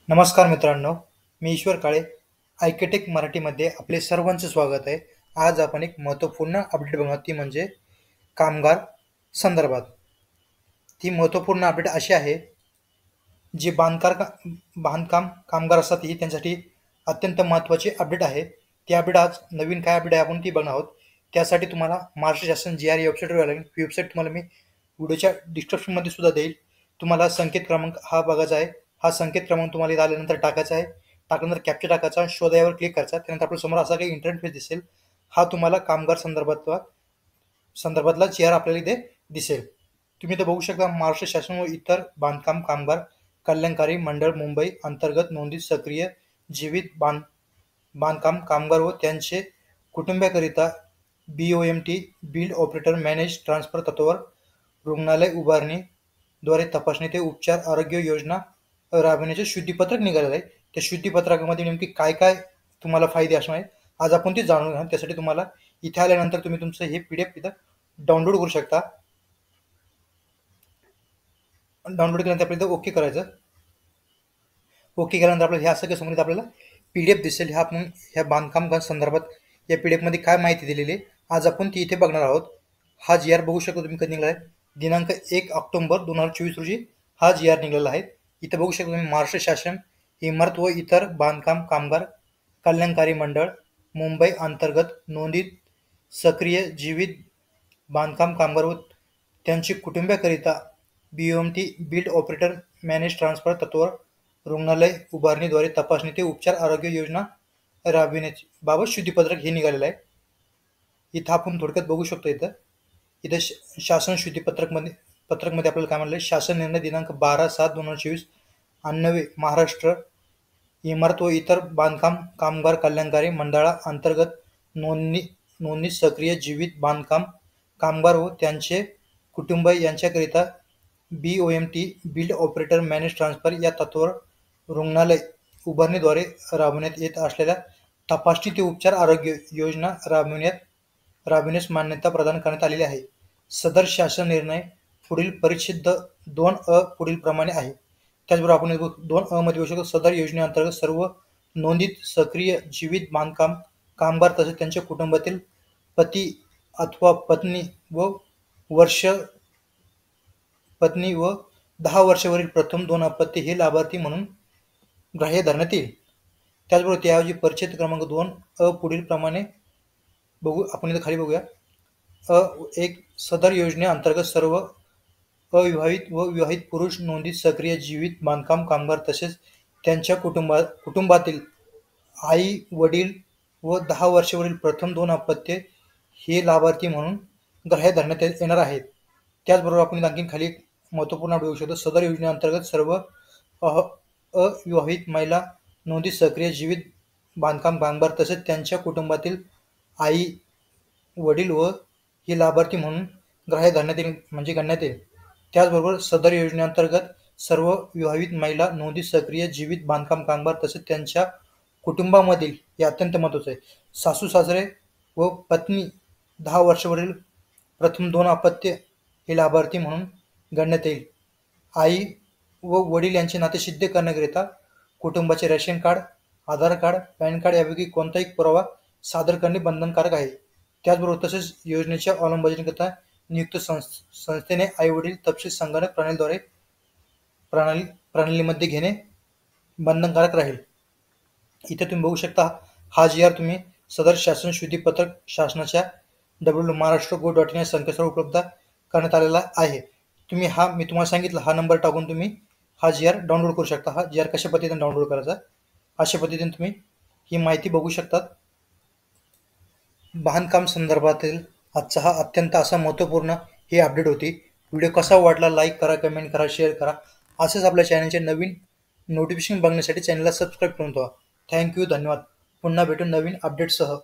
नमस्कार मित्रांनो, मी ईश्वर काळे. आयकेटेक मराठीमध्ये आपले सर्वांचे स्वागत आहे. आज आपण एक महत्त्वपूर्ण अपडेट बघणार, ती म्हणजे कामगार संदर्भात. ती महत्त्वपूर्ण अपडेट अशी आहे, जे बांधकाम कामगार असतात ही त्यांच्यासाठी अत्यंत महत्त्वाची अपडेट आहे. ती अपडेट आज नवीन काय अपडेट आहे आपण ती बघणार आहोत. त्यासाठी तुम्हाला महाराष्ट्र शासन GR या वेबसाईटवर यावं लागेल. वेबसाईट तुम्हाला मी व्हिडिओच्या डिस्क्रिप्शनमध्ये सुद्धा देईल. तुम्हाला संकेत क्रमांक हा बघायचा आहे. हा संकेत क्रमांक तुम्हाला इथं आल्यानंतर टाकायचा आहे. टाकल्यानंतर कॅप्चा टाकायचा, शोधा यावर क्लिक करायचा. त्यानंतर आपल्या समोर असा काही इंटरफेस दिसेल. हा तुम्हाला कामगार संदर्भातला GR आपल्याला इथे दिसेल. तुम्ही इथं बघू शकता, महाराष्ट्र शासन व इतर बांधकाम कामगार कल्याणकारी मंडळ मुंबई अंतर्गत नोंदणीत सक्रिय जीवित बांधकाम कामगार व त्यांचे कुटुंबियांकरिता BOMT build operator manage transfer तत्वावर रुग्णालय उभारणी द्वारे तपासणी ते उपचार आरोग्य योजना राबविण्याचे शुद्धीपत्रक निघालेलं आहे. त्या शुद्धीपत्रकामध्ये नेमकी काय काय तुम्हाला फायदे असणार आहेत, आज आपण ते जाणून घेणार. त्यासाठी तुम्हाला इथे आल्यानंतर तुम्ही तुमचं हे PDF इथं डाउनलोड करू शकता. डाउनलोड केल्यानंतर आपल्याला इथं ओके करायचं. ओके केल्यानंतर आपल्याला हे असं काही समोर आपल्याला PDF दिसेल. ह्या बांधकाम संदर्भात या PDF मध्ये काय माहिती दिलेली आहे, आज आपण ती इथे बघणार आहोत. हा GR बघू शकतो तुम्ही कधी निघाला आहे. दिनांक 1 ऑक्टोबर 2024 रोजी हा GR निघालेला आहे. इथे बघू शकतो तुम्ही, महाराष्ट्र शासन इमारत व इतर बांधकाम कामगार कल्याणकारी मंडळ मुंबई अंतर्गत नोंदीत सक्रिय जीवित बांधकाम कामगार व त्यांची कुटुंबियांकरिता BOMT build operator manage transfer तत्वावर रुग्णालय उभारणीद्वारे तपासणी ते उपचार आरोग्य योजना राबविण्याची बाबत शुद्धीपत्रक हे निघालेलं आहे. इथं आपण थोडक्यात बघू शकतो. इथं शासन शुद्धीपत्रकमध्ये आपल्याला काय म्हणलं, शासन निर्णय दिनांक 12/7/2024 अन्वये महाराष्ट्र इमारत व इतर बांधकाम कामगार कल्याणकारी मंडळा अंतर्गत नोंदणी सक्रिय जीवित बांधकाम कामगार व त्यांचे कुटुंब यांच्याकरिता BOMT build operator manage transfer या तत्वावर रुग्णालय उभारणीद्वारे राबविण्यात येत असलेल्या तपासणी ते उपचार आरोग्य योजना राबविण्यास मान्यता प्रदान करण्यात आलेली आहे. सदर शासन निर्णय पुढील परिच्छेद 2 पुढील प्रमाणे आहे. त्याचबरोबर आपण 2 मध्ये बघू शकतो, सदर योजनेअंतर्गत सर्व नोंदित सक्रिय जीवित बांधकाम कामगार तसेच त्यांच्या कुटुंबातील पती अथवा पत्नी व 10 वर्षावरील प्रथम 2 अपत्य हे लाभार्थी म्हणून ग्राह्य धरण्यात येईल. त्याचबरोबर त्याऐवजी परिच्छेद क्रमांक 2 पुढील प्रमाणे बघू. आपण इथं खाली बघूया. 1 सदर योजनेअंतर्गत सर्व अविवाहित व विवाहित पुरुष नोंदीत सक्रिय जीवित बांधकाम कामगार तसेच त्यांच्या कुटुंबातील आई वडील व 10 वर्षावरील प्रथम 2 अपत्य हे लाभार्थी म्हणून ग्राह्य धरण्यात येणार आहेत. त्याचबरोबर आपण आणखी खाली एक महत्त्वपूर्ण अपडेट बघू शकतो. सदर योजनेअंतर्गत सर्व अविवाहित महिला नोंदीत सक्रिय जीवित बांधकाम कामगार तसेच त्यांच्या कुटुंबातील आई वडील व हे लाभार्थी म्हणून ग्राह्य धरण्यात येईल, म्हणजे गणण्यात येईल. त्याचबरोबर सदर योजनेअंतर्गत सर्व विवाहित महिला नोंदीत सक्रिय जीवित बांधकाम कामगार तसेच त्यांच्या कुटुंबामधील, हे अत्यंत महत्त्वाचं आहे, सासू सासरे व पत्नी 10 वर्षावरील प्रथम 2 अपत्य हे लाभार्थी म्हणून गणण्यात येईल. आई व वडील यांचे नाते सिद्ध करण्याकरिता कुटुंबाचे रेशन कार्ड, आधार कार्ड, पॅन कार्ड यापैकी कोणताही पुरावा सादर करणे बंधनकारक आहे. त्याचबरोबर तसेच योजनेच्या अंमलबजावणीकरिता नियुक्त संस्थेने आई वडील तपशील संगणक प्रणालीमध्ये घेणे बंधनकारक राहील. इथे तुम्ही बघू शकता, हा GR तुम्ही सदर शासन शुद्धीपत्रक शासनाच्या www.maharashtra.gov.in या संकेतस्थळावर उपलब्ध करण्यात आलेला आहे. मी तुम्हाला सांगितलं, हा नंबर टाकून तुम्ही हा GR डाउनलोड करू शकता. हा GR कशा पद्धतीने डाउनलोड करायचा, अशा पद्धतीने तुम्ही ही माहिती बघू शकतात. बांधकाम संदर्भातील आजचा हा अत्यंत असा महत्त्वपूर्ण ही अपडेट होती. व्हिडिओ कसा वाटला लाईक करा, कमेंट करा, शेअर करा. असेच आपल्या चॅनलचे नवीन नोटिफिकेशन बघण्यासाठी चॅनलला सबस्क्राईब करून ठेवा. थँक्यू, धन्यवाद. पुन्हा भेटू नवीन अपडेटसह.